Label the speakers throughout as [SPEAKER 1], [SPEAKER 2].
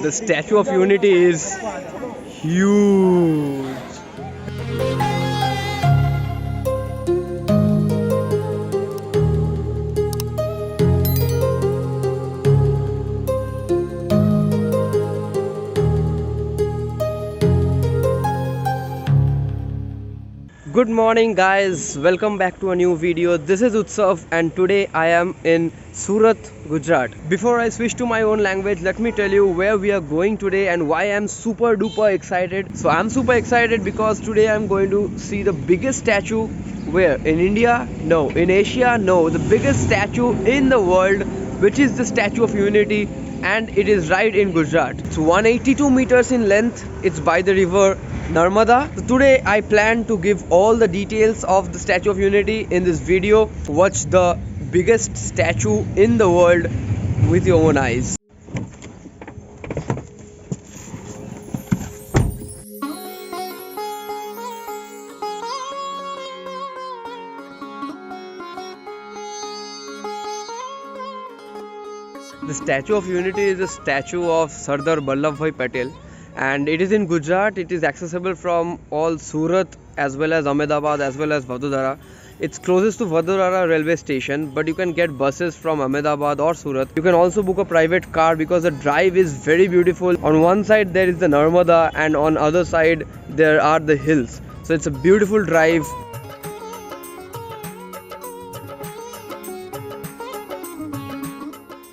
[SPEAKER 1] The Statue of Unity is huge. Good morning guys, welcome back to a new video. This is Utsav and today I am in Surat, Gujarat. Before I switch to my own language, let me tell you where we are going today and why I am super duper excited. So I'm super excited because today I'm going to see the biggest statue. Where? In India? No. In Asia? No. The biggest statue in the world, which is the Statue of Unity, and it is right in Gujarat. It's 182 meters in length. It's by the river Narmada. So today I plan to give all the details of the Statue of Unity in this video. Watch the biggest statue in the world with your own eyes. The Statue of Unity is a statue of Sardar Vallabhbhai Patel, and it is in Gujarat. It is accessible from all Surat as well as Ahmedabad as well as Vadodara. It's closest to Vadodara railway station, but you can get buses from Ahmedabad or Surat. You can also book a private car because the drive is very beautiful. On one side there is the Narmada and on other side there are the hills. So it's a beautiful drive.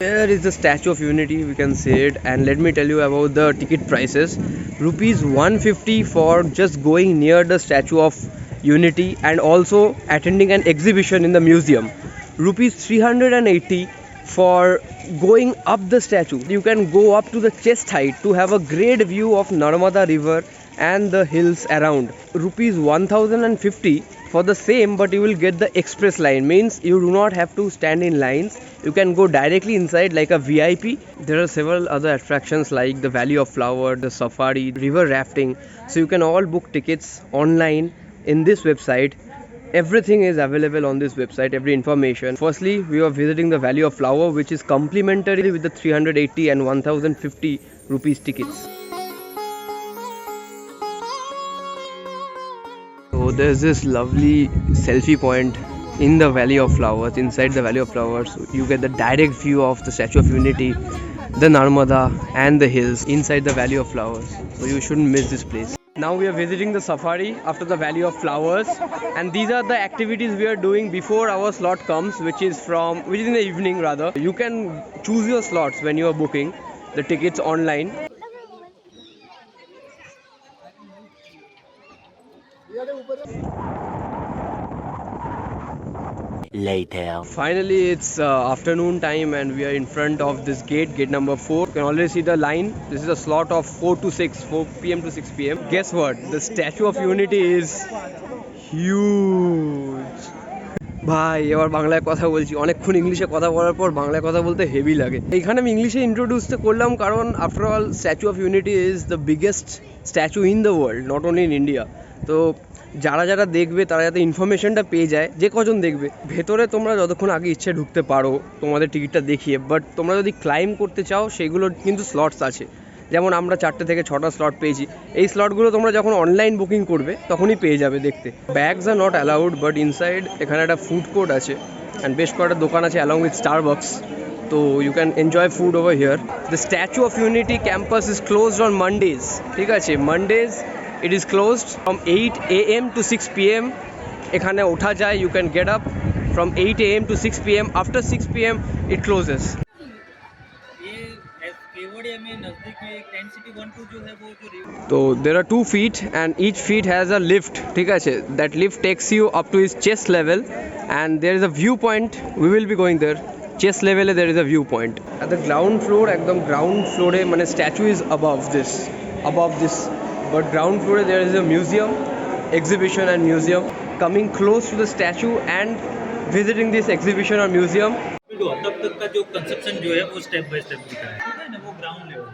[SPEAKER 1] Here is the Statue of Unity, we can see it, and let me tell you about the ticket prices. Rupees 150 for just going near the Statue of Unity and also attending an exhibition in the museum. Rupees 380 for going up the statue. You can go up to the chest height to have a great view of Narmada river and the hills around. Rupees 1050 for the same, but you will get the express line, means you do not have to stand in lines. You can go directly inside like a VIP. There are several other attractions like the Valley of Flower, the safari, river rafting. So you can all book tickets online in this website. Everything is available on this website, every information. Firstly, we are visiting the Valley of Flower, which is complimentary with the 380 and 1050 rupees tickets. So there's this lovely selfie point in the Valley of Flowers, inside the Valley of Flowers. You get the direct view of the Statue of Unity, the Narmada and the hills inside the Valley of Flowers. So you shouldn't miss this place. Now we are visiting the safari after the Valley of Flowers, and these are the activities we are doing before our slot comes, which is in the evening rather. You can choose your slots when you are booking the tickets online.
[SPEAKER 2] Later.
[SPEAKER 1] Finally, it's afternoon time and we are in front of this gate number 4. You can already see the line. This is a slot of 4 p.m. to 6 p.m. Guess what? The Statue of Unity is huge. ভাই এবার বাংলায় কথা বলছি, অনেকক্ষণ ইংলিশে কথা বলার পর বাংলায় কথা বলতে হেভি লাগে। এখানে আমি ইংলিশে ইন্ট্রোডিউস করলাম কারণ after all statue of unity is the biggest statue in the world, not only in India. তো যারা দেখবে তারা যাতে ইনফরমেশনটা পেয়ে যায়, যে কজন দেখবে। ভেতরে তোমরা যতক্ষণ আগে ইচ্ছে ঢুকতে পারো তোমাদের টিকিটটা দেখিয়ে, বাট তোমরা যদি ক্লাইম করতে চাও সেগুলোর কিন্তু স্লটস আছে। যেমন আমরা 4টে থেকে 6টা স্লট পেয়েছি। এই স্লটগুলো তোমরা যখন অনলাইন বুকিং করবে তখনই পেয়ে যাবে দেখতে। Bags are not allowed, but inside এখানে একটা ফুড কোর্ট আছে অ্যান্ড বেশ কয়েকটা দোকান আছে অ্যালং উইথ স্টারবাকস। তো you can enjoy food over here. The Statue of Unity campus is closed on Mondays. ঠিক আছে, মানডেজ it is closed from 8 a.m. to 6 p.m. এখানে ওঠা যায়, you can get up from 8 a.m. to 6 p.m. After 6 p.m. it closes.
[SPEAKER 3] Kevadia में नजदीक में एक tent city 1-2 जो है वो जो
[SPEAKER 1] So there are 2 feet and each feet has a lift. ঠিক আছে, that lift takes you up to his chest level and there is a viewpoint. We will be going there. Chest level there is a viewpoint. At the ground floor, একদম ground floor এ মানে statue is above this. But ground floor there is a museum, exhibition and museum. Coming close to the statue and visiting this exhibition or museum.
[SPEAKER 3] तब तक का जो conception जो है वो step by step दिखाया है ना, वो ground level,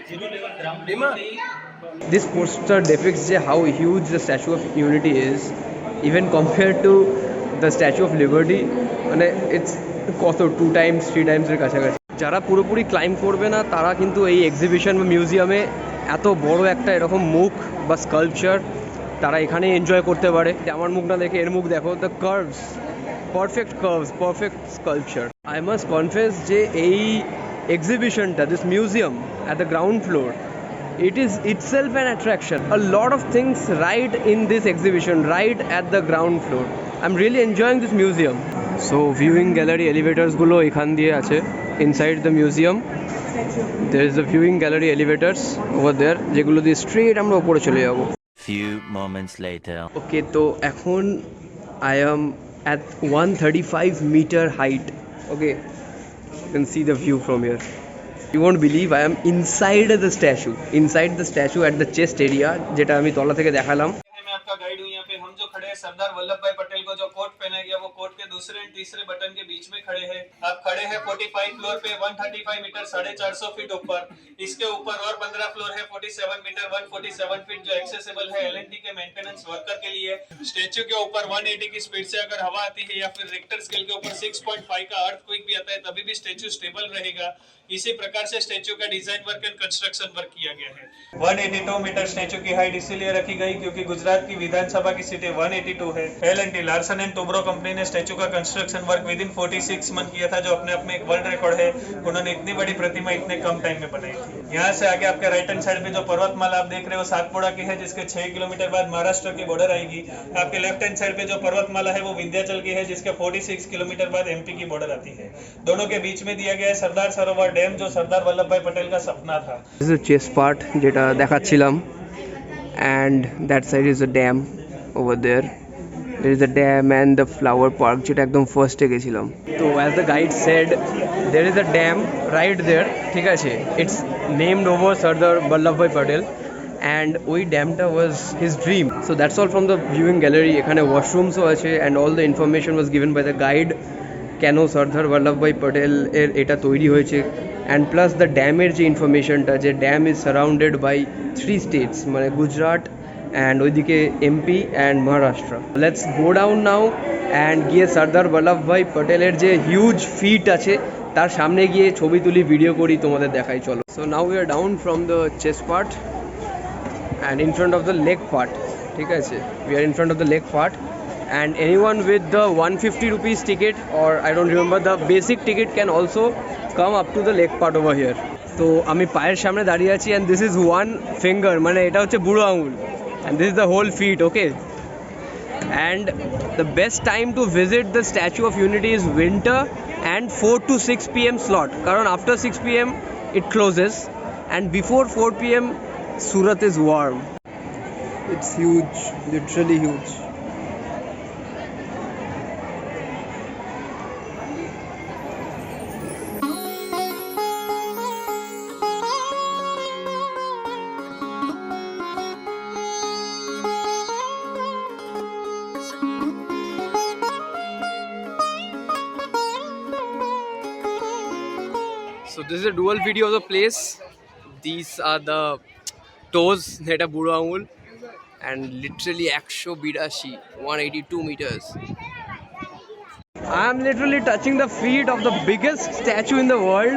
[SPEAKER 3] zero level ground level से ही।
[SPEAKER 1] This poster depicts how huge the Statue of Unity is, even compared to the Statue of Liberty. মানে it's কত 2 times 3 times এর কাছাকাছি। যারা পুরোপুরি ক্লাইম্ব করবে না তারা কিন্তু এই এক্সিবিশন বা মিউজিয়ামে এত বড় একটা এরকম মুখ বা স্কাল্পচার তারা এখানে এনজয় করতে পারে। আমার মুখ না দেখে এর মুখ দেখো, the curves, perfect curves, perfect sculpture. I must confess যে এই এক্সিবিশনটা, this museum at the ground floor, it is itself an attraction. A lot of things right in this exhibition, right at the ground floor. I'm really enjoying this museum. So viewing gallery elevators gulo ekhan diye ache inside the museum. There is a viewing gallery elevators over there jegulo diye straight amra opore chole jabo.
[SPEAKER 2] Few moments later.
[SPEAKER 1] Okay, to ekhon I am at 135 meter height. Okay, you can see the view from here. You won't believe I am inside the statue at the chest area যেটা আমি তলা থেকে দেখালাম।
[SPEAKER 4] मैं आपका guide हूँ। यहाँ पे हम जो खड़े हैं, सरदार वल्लभ भाई पटेल को जो कोट पहना गया वो कोट के दूसरे और तीसरे बटन के बीच में खड़े हैं। आप खड़े हैं 45 फ्लोर पे 135 मीटर 450 फीट ऊपर। इसके ऊपर और 15 फ्लोर है 47 मीटर 147 फीट जो एक्सेसिबल है एलएनटी के मेंटेनेंस वर्कर के लिए। स्टेच्यू के ऊपर 180 की स्पीड से अगर हवा आती है या फिर रिक्टर स्केल के ऊपर 6.5 का अर्थक्वेक भी आता है तभी भी स्टेच्यू स्टेबल रहेगा। इसी प्रकार से स्टेच्यू का design work and construction work किया गया है। 182 मीटर स्टेच्यू की हाइट इसीलिए रखी गई क्योंकि गुजरात की विधानसभा की सीटें 182 है। L&T Larsen and Toubro company ने स्टेच्यू का construction work with in 46 month किया था जो अपने आप में एक वर्ल्ड रिकॉर्ड है। उन्होंने इतनी बड़ी प्रतिमा इतने कम टाइम में बनाई थी। यहाँ से आगे आपके राइट हैंड साइड पे जो पर्वतमाला आप देख रहे हो सातपुड़ा की है जिसके 6 किलोमीटर बाद महाराष्ट्र की बॉर्डर आएगी। आपके लेफ्ट हैंड साइड पे जो पर्वतमाला है वो विंध्याचल की है जिसके 46 किलोमीटर बाद एमपी की बॉर्डर आती है। दोनों के बीच में दिया गया है सरदार सरोवर डैम जो सरदार वल्लभ भाई पटेल का सपना था।
[SPEAKER 1] This is a chest part যেটা দেখাচ্ছিলাম and that side is a dam over there. There is a dam and the flower park যেটা একদম ফার্স্টে গেছিলাম। তো as the guide said there is a dam right there, ঠিক আছে, it's named over Sardar Vallabhbhai Patel and ওই ড্যামটা was his dream. So that's all from the viewing gallery. এখানে ওয়াশরুমসও আছে and all the information was given by the guide কেন সর্দার বল্লভভাই পটেল এর এটা তৈরি হয়েছে অ্যান্ড প্লাস দ্য ড্যামের যে ইনফরমেশনটা, যে dam is surrounded by 3 states মানে গুজরাট অ্যান্ড ওইদিকে MP and Maharashtra. Let's go down now and গিয়ে সর্দার বল্লভভাই পটেলের যে হিউজ ফিট আছে তার সামনে গিয়ে ছবি তুলি, ভিডিও করি, তোমাদের দেখাই চলো। So now we are down from the chest part and in front of the leg part, ঠিক আছে, we are in front of the leg part and anyone with the 150 rupees ticket or I don't remember the basic ticket can also come up to the leg part over here. তো আমি পায়ের সামনে দাঁড়িয়ে আছি and this is one finger মানে এটা হচ্ছে বুড়ো আঙুল and this is the whole feet, okay, and the best time to visit the Statue of Unity is winter and 4 to 6 pm slot কারণ after 6 pm it closes and before 4 pm Surat is warm. It's huge, literally huge. So this is a dual video of the place. These are the toes, এটা বুড়ো আঙুল and literally 182 182 meters. I am literally touching the feet of the biggest statue in the world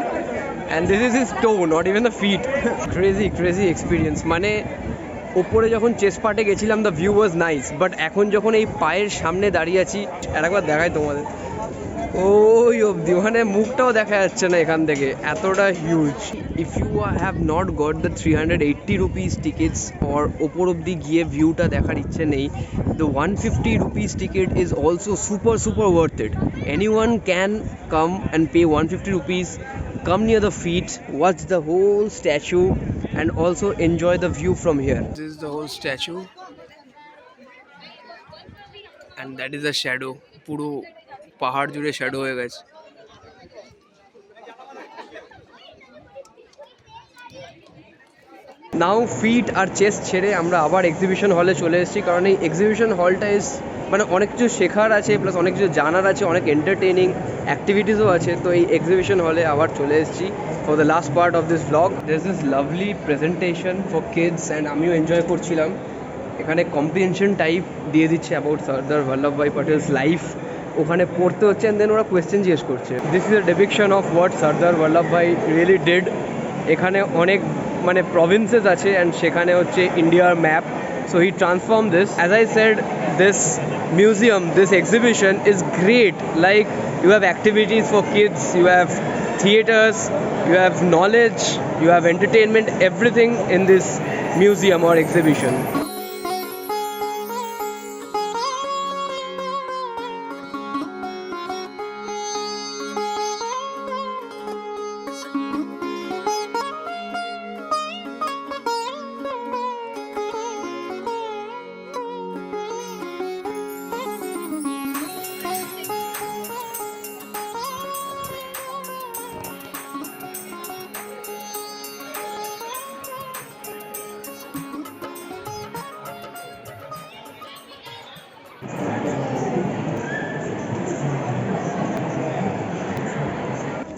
[SPEAKER 1] and this is his toe, not even the feet. crazy experience. মানে উপরে যখন chest পার্টে গেছিলাম the view was nice, but এখন যখন এই পায়ের সামনে দাঁড়িয়ে আছি একবার দেখাই তোমাদের, ওই অবধি মানে মুখটাও দেখা যাচ্ছে না এখান থেকে, এতটা huge. If you have not got the 380 rupees tickets or ওপর অবধি গিয়ে ভিউটা দেখার ইচ্ছে নেই, the 150 rupees ticket is also super worth it. Anyone can come and pay 150 rupees, come near the feet, watch the whole statue and also enjoy the view from here. This is the whole statue and that is the shadow, পুরো পাহাড় জুড়ে shadow হয়ে গেছে। নাও fit আর chest ছেড়ে আমরা আবার exhibition হলে চলে এসেছি কারণ এই এক্সিবিশন হলটা ইজ মানে অনেক কিছু শেখার আছে, প্লাস অনেক কিছু জানার আছে, অনেক এন্টারটেইনিং অ্যাক্টিভিটিসও আছে। তো এই এক্সিবিশন হলে আবার চলে এসেছি for the last part of this blog. This is lovely presentation for kids and আমিও এনজয় করছিলাম। এখানে কম্প্রিহেনশন টাইপ দিয়ে দিচ্ছে অ্যাবাউট সর্দার বল্লভভাই পটেলস লাইফ ওখানে পড়তে হচ্ছে অ্যান্ড দেন ওরা কোয়েশ্চেন জিজ্ঞেস করছে। This is a depiction of what Sardar Vallabhbhai really did. এখানে অনেক মানে প্রভিন্সেস আছে অ্যান্ড সেখানে হচ্ছে ইন্ডিয়ার map. So he transform this. As I said, this museum, this exhibition is great. Like, you have activities for kids, you have theaters, you have knowledge, you have entertainment, everything in this museum or exhibition.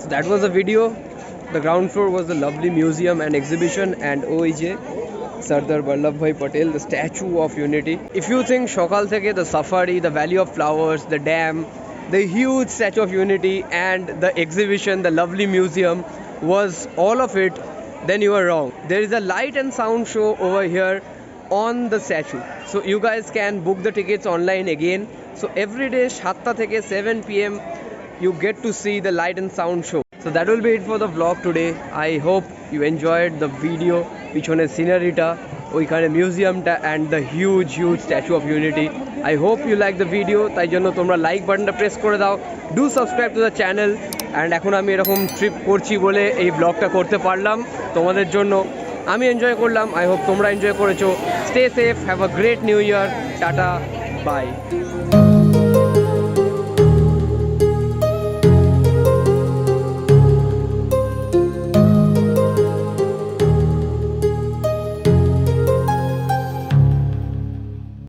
[SPEAKER 1] So that was the video. The ground floor was the lovely museum and exhibition, and OEJ Sardar Vallabhbhai Patel, the Statue of Unity. If you think Shokal Theke, the safari, the Valley of Flowers, the dam, the huge Statue of Unity and the exhibition, the lovely museum was all of it, then you are wrong. There is a light and sound show over here on the statue. So you guys can book the tickets online again. So every day 7 থেকে 7 p.m. you get to see the light and sound show. So that will be it for the vlog today. I hope you enjoyed the video. পিছনের সিনারিটা, ওইখানে মিউজিয়ামটা and the huge Statue of Unity. I hope you like the video. তাই জন্য তোমরা like বাটনটা press করে দাও। Do subscribe to the channel. And এখন আমি এরকম ট্রিপ করছি বলে এই ব্লগটা করতে পারলাম তোমাদের জন্য। আমি এনজয় করলাম, আই হোপ তোমরা এনজয় করেছো। Stay safe, have a great new year. Tata, by.